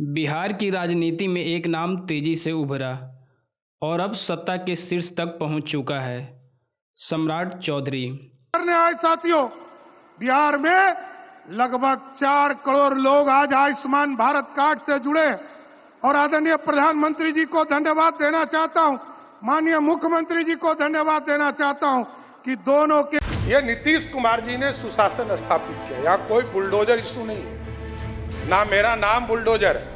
बिहार की राजनीति में एक नाम तेजी से उभरा और अब सत्ता के शीर्ष तक पहुंच चुका है। सम्राट चौधरी आज साथियों, बिहार में लगभग 4 करोड़ लोग आज आयुष्मान भारत कार्ड से जुड़े और आदरणीय प्रधानमंत्री जी को धन्यवाद देना चाहता हूं, माननीय मुख्यमंत्री जी को धन्यवाद देना चाहता हूं कि दोनों के ये नीतीश कुमार जी ने सुशासन स्थापित किया। यहाँ कोई बुलडोजर इशू नहीं है, ना मेरा नाम बुलडोजर है,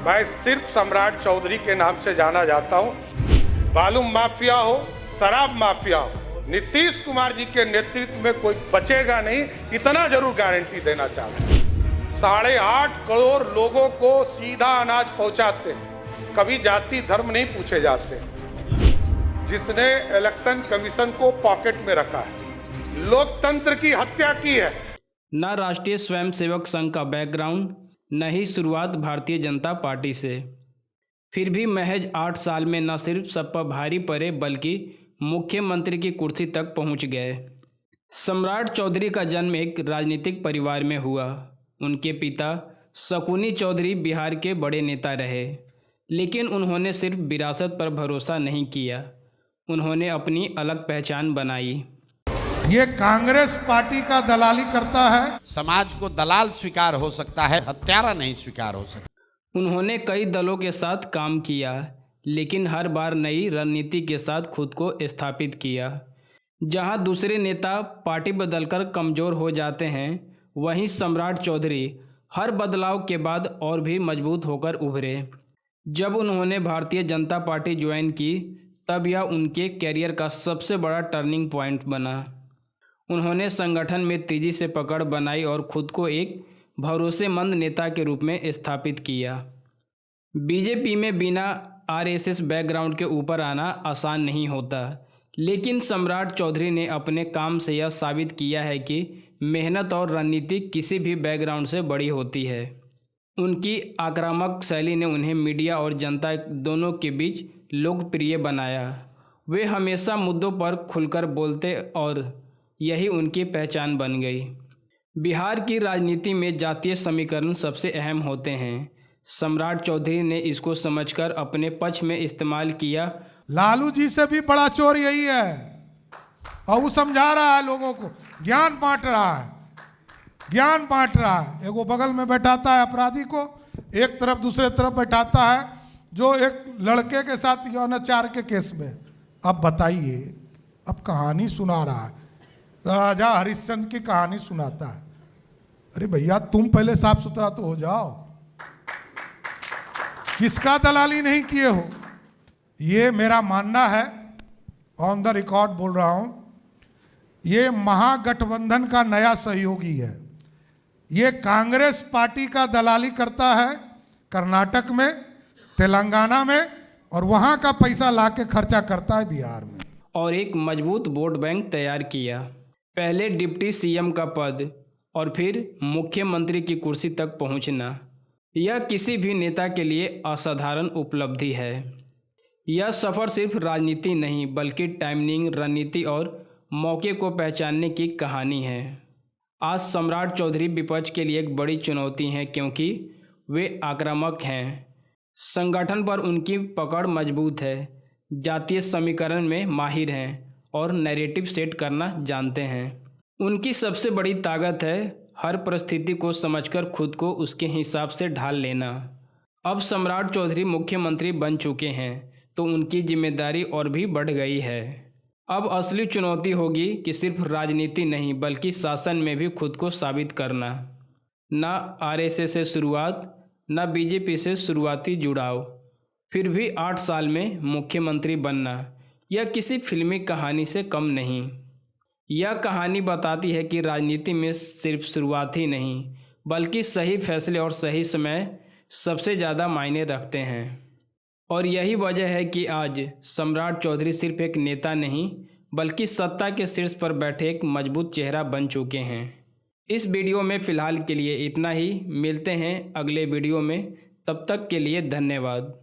मैं सिर्फ सम्राट चौधरी के नाम से जाना जाता हूँ। बालू माफिया हो, शराब माफिया हो, नीतीश कुमार जी के नेतृत्व में कोई बचेगा नहीं, इतना जरूर गारंटी देना चाहता हूँ। 8.5 करोड़ लोगों को सीधा अनाज पहुंचाते हैं, कभी जाति धर्म नहीं पूछे जाते। जिसने इलेक्शन कमीशन को पॉकेट में रखा है, लोकतंत्र की हत्या की है। न राष्ट्रीय स्वयंसेवक संघ का बैकग्राउंड, न ही शुरुआत भारतीय जनता पार्टी से। फिर भी महज 8 साल में न सिर्फ सब पर भारी पड़े बल्कि मुख्यमंत्री की कुर्सी तक पहुंच गए। सम्राट चौधरी का जन्म एक राजनीतिक परिवार में हुआ। उनके पिता शकुनी चौधरी बिहार के बड़े नेता रहे, लेकिन उन्होंने सिर्फ विरासत पर भरोसा नहीं किया, उन्होंने अपनी अलग पहचान बनाई। ये कांग्रेस पार्टी का दलाली करता है। समाज को दलाल स्वीकार हो सकता है, हत्यारा नहीं स्वीकार हो सकता। उन्होंने कई दलों के साथ काम किया, लेकिन हर बार नई रणनीति के साथ खुद को स्थापित किया। जहां दूसरे नेता पार्टी बदलकर कमज़ोर हो जाते हैं, वहीं सम्राट चौधरी हर बदलाव के बाद और भी मजबूत होकर उभरे। जब उन्होंने भारतीय जनता पार्टी ज्वाइन की, तब यह उनके कैरियर का सबसे बड़ा टर्निंग पॉइंट बना। उन्होंने संगठन में तेजी से पकड़ बनाई और खुद को एक भरोसेमंद नेता के रूप में स्थापित किया। बीजेपी में बिना आरएसएस बैकग्राउंड के ऊपर आना आसान नहीं होता, लेकिन सम्राट चौधरी ने अपने काम से यह साबित किया है कि मेहनत और रणनीति किसी भी बैकग्राउंड से बड़ी होती है। उनकी आक्रामक शैली ने उन्हें मीडिया और जनता दोनों के बीच लोकप्रिय बनाया। वे हमेशा मुद्दों पर खुलकर बोलते और यही उनकी पहचान बन गई। बिहार की राजनीति में जातीय समीकरण सबसे अहम होते हैं। सम्राट चौधरी ने इसको समझकर अपने पक्ष में इस्तेमाल किया। लालू जी से भी बड़ा चोर यही है, और वो समझा रहा है लोगों को, ज्ञान बांट रहा है, ज्ञान बांट रहा है। एगो बगल में बैठाता है अपराधी को, एक तरफ दूसरे तरफ बैठाता है जो एक लड़के के साथ यौनाचार के केस में। अब बताइए, अब कहानी सुना रहा है, राजा हरिश्चंद्र की कहानी सुनाता है। अरे भैया, तुम पहले साफ सुथरा तो हो जाओ, किसका दलाली नहीं किए हो। ये मेरा मानना है, ऑन द रिकॉर्ड बोल रहा हूं, ये महागठबंधन का नया सहयोगी है। ये कांग्रेस पार्टी का दलाली करता है कर्नाटक में, तेलंगाना में, और वहां का पैसा लाके खर्चा करता है बिहार में। और एक मजबूत वोट बैंक तैयार किया। पहले डिप्टी सीएम का पद और फिर मुख्यमंत्री की कुर्सी तक पहुंचना, यह किसी भी नेता के लिए असाधारण उपलब्धि है। यह सफ़र सिर्फ राजनीति नहीं बल्कि टाइमिंग, रणनीति और मौके को पहचानने की कहानी है। आज सम्राट चौधरी विपक्ष के लिए एक बड़ी चुनौती है, क्योंकि वे आक्रामक हैं, संगठन पर उनकी पकड़ मजबूत है, जातीय समीकरण में माहिर हैं और नैरेटिव सेट करना जानते हैं। उनकी सबसे बड़ी ताकत है हर परिस्थिति को समझकर खुद को उसके हिसाब से ढाल लेना। अब सम्राट चौधरी मुख्यमंत्री बन चुके हैं, तो उनकी जिम्मेदारी और भी बढ़ गई है। अब असली चुनौती होगी कि सिर्फ राजनीति नहीं बल्कि शासन में भी खुद को साबित करना। न आरएसएस से शुरुआत, न बीजेपी से शुरुआती जुड़ाव, फिर भी 8 साल में मुख्यमंत्री बनना, यह किसी फिल्मी कहानी से कम नहीं। यह कहानी बताती है कि राजनीति में सिर्फ शुरुआत ही नहीं बल्कि सही फैसले और सही समय सबसे ज़्यादा मायने रखते हैं। और यही वजह है कि आज सम्राट चौधरी सिर्फ एक नेता नहीं बल्कि सत्ता के शीर्ष पर बैठे एक मजबूत चेहरा बन चुके हैं। इस वीडियो में फ़िलहाल के लिए इतना ही, मिलते हैं अगले वीडियो में, तब तक के लिए धन्यवाद।